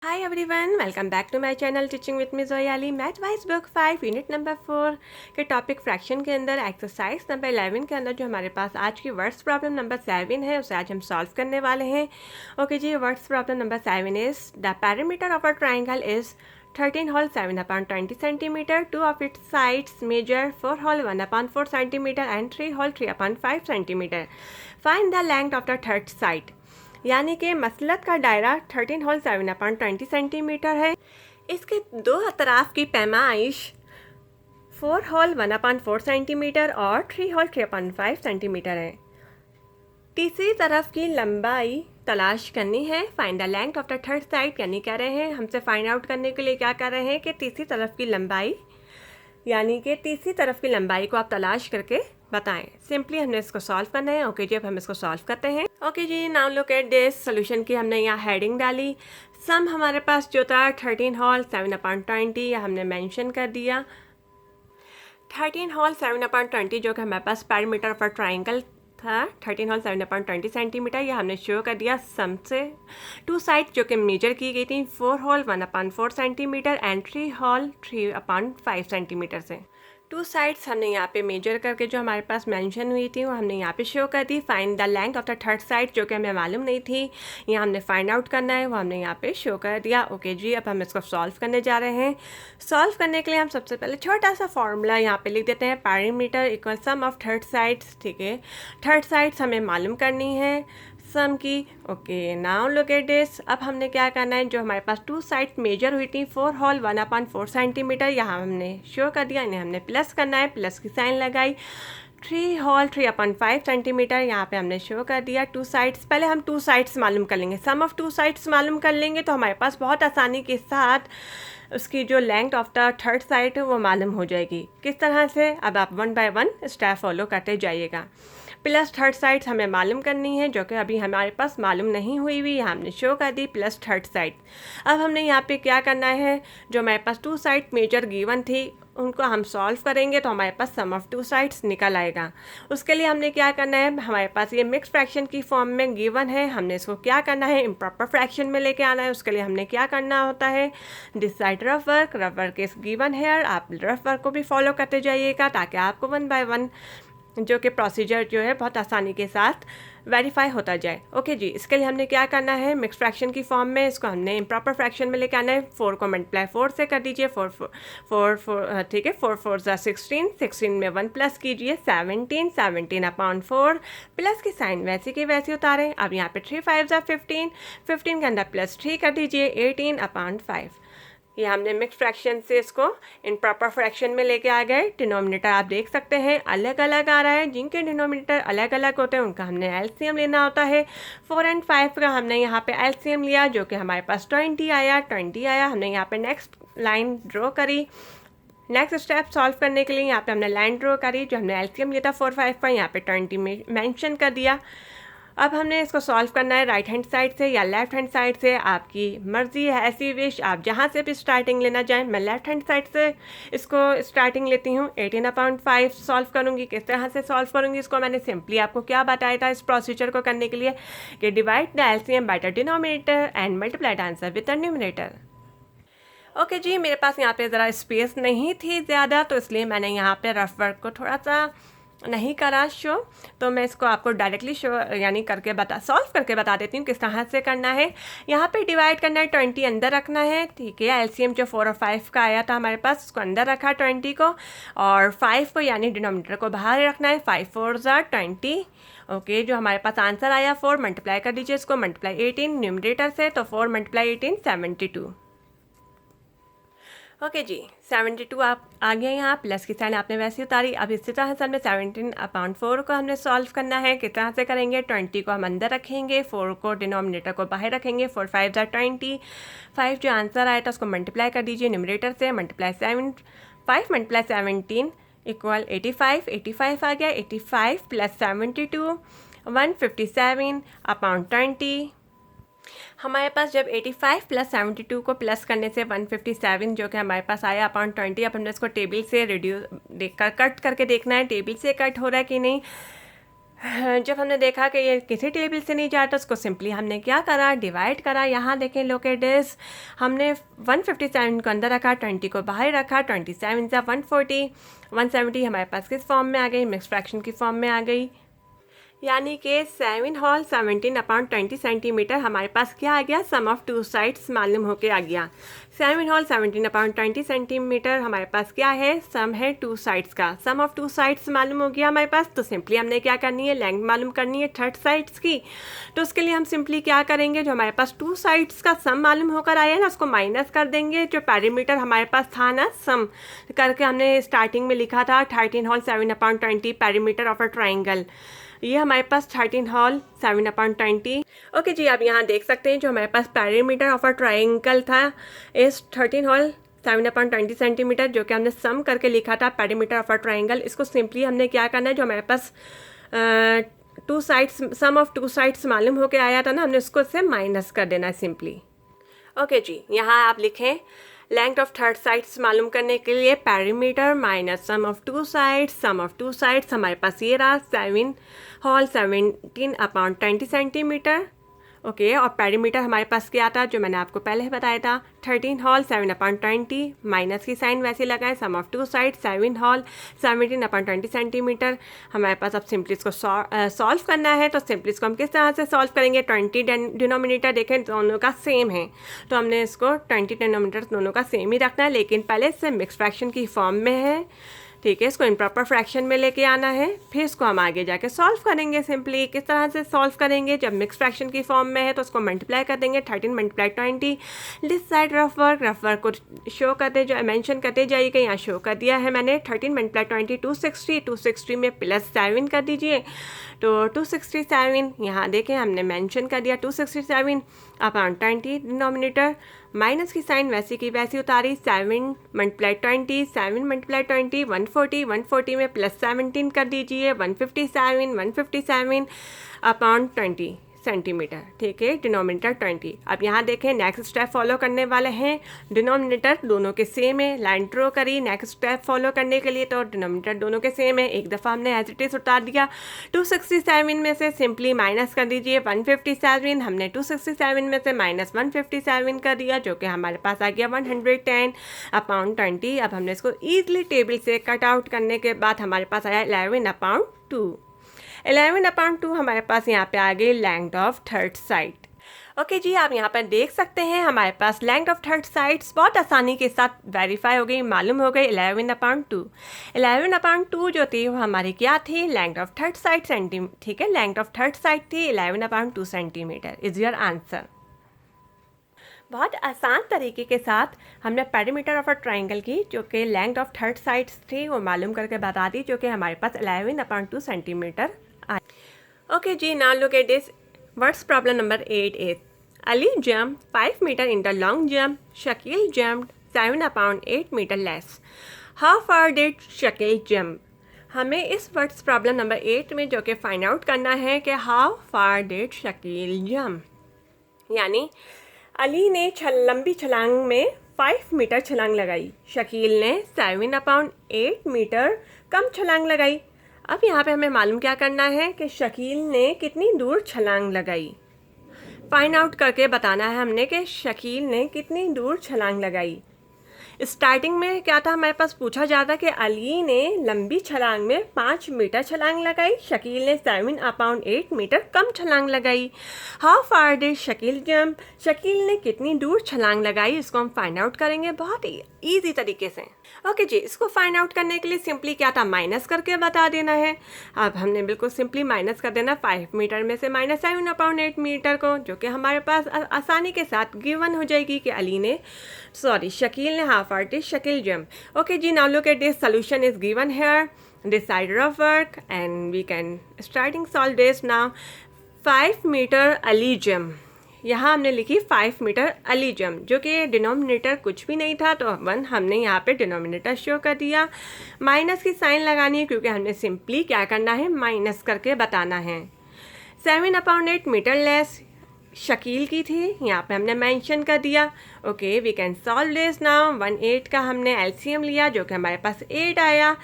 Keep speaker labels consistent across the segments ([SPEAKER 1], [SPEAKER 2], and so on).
[SPEAKER 1] Hi everyone, welcome back to my channel teaching with me Joyali. Math wise book 5 unit number 4 के topic fraction के अंदर exercise number 11 के अंदर जो हमारे पास आज की वर्ड्स प्रॉब्लम नंबर 7 है उसे आज हम सॉल्व करने वाले हैं। ओके जी, words problem number 7 is the parameter of a triangle is 13 whole 7/20 centimeter. Two of its sides measure 4 whole 1/4 centimeter and 3 whole 3/5 centimeter. Find the length of the third side. यानी कि मसलत का दायरा 13 whole 7/20 centimetre है। इसके दो अतराफ की पैमाइश 4 whole 1/4 centimetre और 3 whole 3/5 centimetre है। तीसरी तरफ की लंबाई तलाश करनी है। Find the length of the third side, यानी कह रहे हैं हमसे फाइंड आउट करने के लिए क्या कर रहे हैं कि तीसरी तरफ की लंबाई, यानी कि तीसरी तरफ की लंबाई को आप तलाश करके बताएं। सिंपली हमने इसको सॉल्व करना है। ओके जी, अब हम इसको सॉल्व करते हैं। ओके जी, now look at this solution की हमने यहाँ हेडिंग डाली। सम हमारे पास जो था 13 होल 7/20 या हमने मेंशन कर दिया। 13 होल 7/20 जो कि हमारे पास पैरामीटर ऑफ अ ट्राइंगल था 13 होल 7/20 सेंटीमीटर, यह हमने शो कर दिया सम से। टू साइड जो कि मेजर की गई थी 4 whole 1/4 centimetre and 3 whole 3/5 centimetre से। टू साइड्स हमने यहाँ पे मेजर करके जो हमारे पास मेंशन हुई थी वो हमने यहाँ पे शो कर दी। Find the length of the third side जो कि हमें मालूम नहीं थी, यहाँ हमने फाइंड आउट करना है, वो हमने यहाँ पे शो कर दिया। ओके जी, अब हम इसको सॉल्व करने जा रहे हैं। सॉल्व करने के लिए हम सबसे पहले छोटा सा फॉर्मूला यहाँ पे लिख देते हैं। Parameter equal some of third sides. ठीक है, थर्ड साइड्स हमें मालूम करनी है सम की। Okay, now look at this. अब हमने क्या करना है, जो हमारे पास टू साइड मेजर हुई थी 4 होल 1/4 सेंटीमीटर, यहाँ हमने शो कर दिया, इन्हें हमने प्लस करना है, प्लस की साइन लगाई। 3 होल 3/5 सेंटीमीटर यहाँ पे हमने शो कर दिया। टू साइड्स, पहले हम टू साइड्स मालूम कर लेंगे। सम ऑफ टू साइड्स मालूम कर लेंगे तो हमारे पास बहुत आसानी के साथ उसकी जो length of the third side है वो मालूम हो जाएगी। किस तरह से, अब आप 1 बाय 1 स्टेप फॉलो करते जाइएगा। प्लस थर्ड साइड हमें मालूम करनी है जो कि अभी हमारे पास मालूम नहीं हुई हुई, हमने शो कर दी प्लस थर्ड साइड। अब हमने यहाँ पे क्या करना है, जो हमारे पास टू साइड मेजर गिवन थी उनको हम सॉल्व करेंगे तो हमारे पास सम ऑफ टू साइड्स निकल आएगा। उसके लिए हमने क्या करना है, हमारे पास ये मिक्स फ्रैक्शन की फॉर्म में गिवन है, हमने इसको क्या करना है, इम्प्रॉपर फ्रैक्शन में लेके आना है। उसके लिए हमने क्या करना होता है, this side rough work is given है। आप रफ वर्क को भी फॉलो करते जाइएगा ताकि आपको 1 बाय 1 जो कि प्रोसीजर जो है बहुत आसानी के साथ वेरीफाई होता जाए। ओके जी, इसके लिए हमने क्या करना है, मिक्स फ्रैक्शन की फॉर्म में इसको हमने इम्प्रॉपर फ्रैक्शन में लेके आना है। 4 को मल्टीप्लाई 4 से कर दीजिए, 4 ठीक है, 4 4 16, 16 में 1 प्लस कीजिए 17, 17/4 प्लस की साइन वैसे की वैसे उतारें। अब यहाँ पे 3 5 15, 15 के अंदर प्लस 3 कर दीजिए 18/5। ये हमने मिक्स फ्रैक्शन से इसको इन प्रॉपर फ्रैक्शन में लेके आ गए। डिनोमिनेटर आप देख सकते हैं अलग अलग आ रहा है, जिनके डिनोमिनेटर अलग अलग होते हैं उनका हमने एलसीएम लेना होता है। 4 और 5 का हमने यहाँ पे एलसीएम लिया जो कि हमारे पास 20 आया। हमने यहाँ पे नेक्स्ट लाइन ड्रॉ करी। नेक्स्ट स्टेप सॉल्व करने के लिए यहाँ पे हमने लाइन ड्रॉ करी, जो हमने एलसीएम लिया था 4 5 का, यहाँ पे 20 में मेंशन कर दिया। अब हमने इसको सॉल्व करना है राइट हैंड साइड से या लेफ्ट हैंड साइड से, आपकी मर्ज़ी है, ऐसी विश, आप जहाँ से भी स्टार्टिंग लेना चाहें। मैं लेफ्ट हैंड साइड से इसको स्टार्टिंग लेती हूँ। 18/5 सॉल्व करूँगी। किस तरह से सॉल्व करूँगी इसको मैंने सिंपली आपको क्या बताया था इस प्रोसीजर को करने के लिए, कि divide the LCM by the denominator and multiply the answer with the numerator. Okay जी, मेरे पास यहाँ पे ज़रा स्पेस नहीं थी ज़्यादा, तो इसलिए मैंने यहाँ पे रफ वर्क को थोड़ा सा नहीं करा शो, तो मैं इसको आपको डायरेक्टली शो यानी करके सॉल्व करके बता देती हूँ किस तरह से करना है। यहाँ पे डिवाइड करना है, 20 अंदर रखना है। ठीक है, एलसीएम जो 4 और 5 का आया था हमारे पास उसको अंदर रखा 20 को, और 5 को यानी डिनोमिनेटर को बाहर रखना है। 5 4 20। ओके, जो हमारे पास आंसर आया 4 मल्टीप्लाई कर दीजिए इसको, मल्टीप्लाई 18 न्यूमरेटर से, तो 4 मल्टीप्लाई 18 72। ओके जी, 72 आप आ गया यहाँ, प्लस की साइन आपने वैसे उतारी। अब इसी तरह से हमने 17/4 को हमने सॉल्व करना है। किस तरह से करेंगे, 20 को हम अंदर रखेंगे, 4 को डिनोमिनेटर को बाहर रखेंगे। 4 5 20, 5 जो आंसर आया था उसको मल्टीप्लाई कर दीजिए न्यूमरेटर से, मल्टीप्लाई 5 मल्टीप्लाई 17 इक्वल 85, 85 आ गया। 85 प्लस 72 157/20। हमारे पास जब 85 प्लस 72 को प्लस करने से 157 जो कि हमारे पास आया अपॉन 20, अब हमने इसको टेबल से रिड्यूस देखकर कट करके देखना है टेबल से कट हो रहा है कि नहीं। जब हमने देखा कि ये किसी टेबल से नहीं जाता, उसको सिंपली हमने क्या करा, डिवाइड करा। यहाँ देखें लोग एट दिस, हमने 157 को अंदर रखा, 20 को बाहर रखा, 27 से 140, 170 हमारे पास किस फॉर्म में आ गई, मिक्स फ्रैक्शन की फॉर्म में आ गई। यानी कि 7 होल 17/20 सेंटीमीटर हमारे पास क्या आ गया, सम ऑफ टू साइड्स मालूम होके आ गया। 7 होल 17/20 सेंटीमीटर हमारे पास क्या है, सम है टू साइड्स का, सम ऑफ टू साइड्स मालूम हो गया हमारे पास। तो सिंपली हमने क्या करनी है, लेंथ मालूम करनी है थर्ड साइड्स की। तो उसके लिए हम सिंपली क्या करेंगे, जो हमारे पास टू साइड्स का सम मालूम होकर आया है ना, उसको माइनस कर देंगे। जो पैरीमीटर हमारे पास था ना, सम करके हमने स्टार्टिंग में लिखा था 13 whole 7/20 perimeter of a triangle, ये हमारे पास 13 होल 7/20। ओके जी, आप यहाँ देख सकते हैं जो हमारे पास पैरीमीटर ऑफ अ ट्राइंगल था इस 13 होल 7/20 सेंटीमीटर, जो कि हमने सम करके लिखा था पैरीमीटर ऑफ अ ट्राइंगल। इसको सिंपली हमने क्या करना है, जो हमारे पास two sides, sum of two sides मालूम होके आया था ना, हमने उसको से माइनस कर देना है सिंपली। ओके जी, यहाँ आप लिखें लेंथ ऑफ थर्ड साइड्स मालूम करने के लिए perimeter minus sum of two sides. Sum of two sides हमारे पास ये रहा 7 होल 17/20 सेंटीमीटर। ओके, और पैरीमीटर हमारे पास क्या था, जो मैंने आपको पहले बताया था 13 होल 7/20, माइनस की साइन वैसे लगाए, sum of two side 7 whole 17/20 centimetre. हमारे पास अब सिंपली इसको सॉल्व करना है। तो सिंपली इसको हम किस तरह से सॉल्व करेंगे, 20 डिनोमिनेटर देखें दोनों का सेम है, तो हमने इसको 20 डिनोमिनेटर दोनों का सेम ही रखना है, लेकिन पहले इससे मिक्स फ्रैक्शन की फॉर्म में है। ठीक है, इसको इम्प्रॉपर फ्रैक्शन में लेके आना है, फिर इसको हम आगे जाके सॉल्व करेंगे। सिंपली किस तरह से सॉल्व करेंगे, जब मिक्स फ्रैक्शन की फॉर्म में है तो उसको मल्टीप्लाई कर देंगे, 13 × 20। दिस साइड रफ वर्क को शो करते जो मेंशन करते जाइएगा, यहाँ शो कर दिया है मैंने। 13 × 20 260, 260 में +7 कर दीजिए, तो 267 यहाँ देखें हमने मेंशन कर दिया 267/20 डिनोमिनेटर, माइनस की साइन वैसी की वैसी उतारी, 7 × 20, 7 × 20 140, 140 में +17 कर दीजिए, 157/20 सेंटीमीटर। ठीक है, डिनोमिनेटर 20। अब यहाँ देखें नेक्स्ट स्टेप फॉलो करने वाले हैं, डिनोमिनेटर दोनों के सेम है, लाइन ड्रॉ करी नेक्स्ट स्टेप फॉलो करने के लिए। तो डिनोमिनेटर दोनों के सेम है, एक दफ़ा हमने एज इट इज़ उतार दिया, 267 में से सिंपली माइनस कर दीजिए 157, हमने 267 में से माइनस 157 कर दिया, जो कि हमारे पास आ गया 110/20। अब हमने इसको ईजिली टेबल से कट आउट करने के बाद हमारे पास आया 11/2। 11/2 हमारे पास यहाँ पे आ गई length of third side. Okay जी, आप यहाँ पर देख सकते हैं हमारे पास लेंथ ऑफ थर्ड साइड्स बहुत आसानी के साथ वेरीफाई हो गई, मालूम हो गई 11/2। 11/2 जो थी वो हमारी क्या थी, length of third side centimetre. ठीक है, लेंथ ऑफ थर्ड साइड थी 11/2 सेंटीमीटर। Is your answer. बहुत आसान तरीके के साथ हमने पैरीमीटर ऑफ अ ट्राइंगल की, जो कि लेंथ ऑफ थर्ड साइड्स थी वो मालूम करके बता दी, जो कि हमारे पास 11/2 सेंटीमीटर आई। ओके जी, now look at this words problem number 8 is Ali jumped 5 meter in the long jump. Shakil jumped 7/8 meter less. How far did Shakil jump? हमें इस वर्ड्स प्रॉब्लम नंबर 8 में जो कि फाइंड आउट करना है कि how far did Shakeel jump, यानी अली ने लंबी छलांग में 5 मीटर छलांग लगाई, शकील ने 7/8 मीटर कम छलांग लगाई। अब यहाँ पे हमें मालूम क्या करना है कि शकील ने कितनी दूर छलांग लगाई, फाइंड आउट करके बताना है हमने कि शकील ने कितनी दूर छलांग लगाई। स्टार्टिंग में क्या था, हमारे पास पूछा जाता कि अली ने लंबी छलांग में 5 मीटर छलांग लगाई, शकील ने 7/8 मीटर कम छलांग लगाई। How far did Shakeel jump, Shakeel ने कितनी दूर छलांग लगाई, इसको हम फाइंड आउट करेंगे बहुत ही ईजी तरीके से। ओके जी, इसको फाइंड आउट करने के लिए सिंपली क्या था, माइनस करके बता देना है। अब हमने बिल्कुल सिंपली माइनस कर देना 5 मीटर में से माइनस 7/8 मीटर को, जो कि हमारे पास आसानी के साथ गिवन हो जाएगी कि शकील ने how far did Shakeel jump. Okay जी, now look at this solution is given here, this side of work and we can starting solve this now. 5 metre Ali jump, यहाँ हमने लिखी 5 मीटर अली जंप, जो कि डिनोमिनेटर कुछ भी नहीं था, तो 1 हमने यहाँ पे डिनोमिनेटर शो कर दिया। माइनस की साइन लगानी है क्योंकि हमने सिंपली क्या करना है, माइनस करके बताना है। 7/8 मीटर लेस शकील की थी, यहाँ पे हमने मेंशन कर दिया। Okay, we can solve this now. 1/8 का हमने एलसीएम लिया, जो कि हमारे पास 8 आया।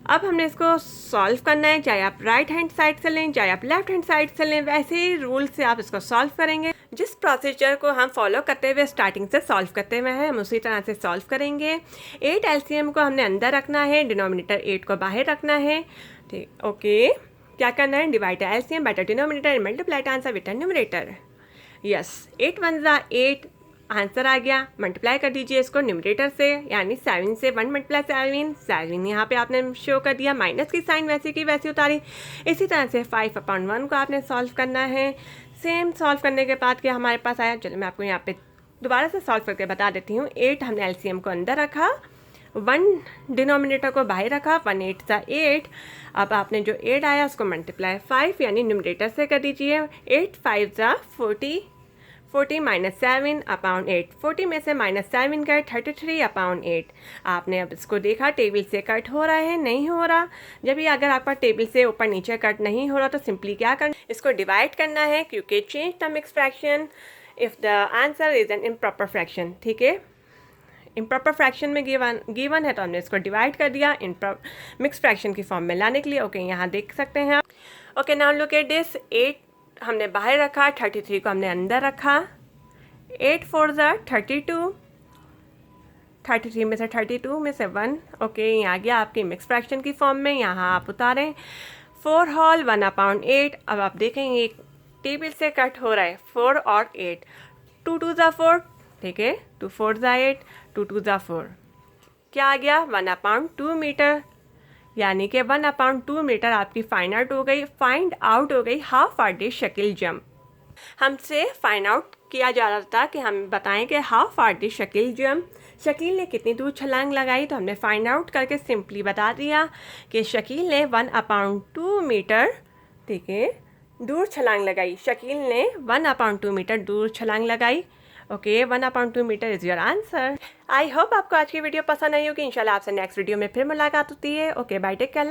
[SPEAKER 1] अब हमने इसको सॉल्व करना है, चाहे आप राइट हैंड साइड से लें चाहे आप लेफ्ट हैंड साइड से लें, वैसे ही रूल से आप इसको सॉल्व करेंगे। जिस प्रोसीजर को हम फॉलो करते हुए स्टार्टिंग से सॉल्व करते हुए हैं हम उसी तरह से सॉल्व करेंगे। 8 एलसीएम को हमने अंदर रखना है, डिनोमिनेटर 8 को बाहर रखना है। ठीक, ओके। क्या करना है, divide LCM by the denominator and multiply the answer with the numerator. Yes, 8 1 ज़ा 8 आंसर आ गया। मल्टीप्लाई कर दीजिए इसको न्यूमरेटर से, यानी 7 से 1 मल्टीप्लाई 7 यहाँ पे आपने शो कर दिया, माइनस की साइन वैसे की वैसी उतारी। इसी तरह से 5/1 को आपने सॉल्व करना है। सेम सॉल्व करने के बाद क्या हमारे पास आया, चलो मैं आपको यहाँ पे दोबारा से सॉल्व करके बता देती हूँ। 8 हमने एलसीएम को अंदर रखा, 1 डिनोमिनेटर को बाहर रखा, 1 8 ज़ा 8। अब आपने जो 8 आया उसको मल्टीप्लाई 5 यानी न्यूमरेटर से कर दीजिए। 8 5 ज़ा 40, 40 माइनस 7 अपॉन 8, 40 में से माइनस 7 गए 33 अपॉन 8। आपने अब इसको देखा टेबल से कट हो रहा है, नहीं हो रहा। जब भी अगर आपका टेबल से ऊपर नीचे कट नहीं हो रहा तो सिंपली क्या करना, इसको डिवाइड करना है, क्योंकि change the mix fraction if the answer is an improper fraction. ठीक है, इम्प्रॉपर फ्रैक्शन में गिवन है तो हमने इसको डिवाइड कर दिया मिक्स फ्रैक्शन की फॉर्म में लाने के लिए। ओके, यहाँ देख सकते हैं आप। Okay, now look at this. 8 हमने बाहर रखा, 33 को हमने अंदर रखा। 8 4 ज़ा 32, 33 में से 32 में से 1। ओके, यहाँ आ गया आपकी मिक्स फ्रैक्शन की फॉर्म में। यहाँ आप उतारें 4 होल 1/8। अब आप देखेंगे एक टेबल से कट हो रहा है 4 और 8, 2 2 ज़ा 4। ठीक है, 2 4 ज़ा 8, 2 2 ज़ा 4। क्या आ गया, 1/2 मीटर, यानी कि 1/2 मीटर आपकी फाइंड आउट हो गई। How far did Shakeel jump. हमसे फाइंड आउट किया जा रहा था कि हम बताएं कि how far did Shakeel jump, Shakeel ने कितनी दूर छलांग लगाई। तो हमने फाइंड आउट करके सिंपली बता दिया कि शकील ने 1/2 मीटर, ठीक है, दूर छलांग लगाई। शकील ने 1/2 मीटर दूर छलांग लगाई। Okay, 1/2 metre is your answer. I hope आपको आज की वीडियो पसंद आई होगी। इंशाल्लाह आपसे नेक्स्ट वीडियो में फिर मुलाकात होती है। Okay, bye, take care.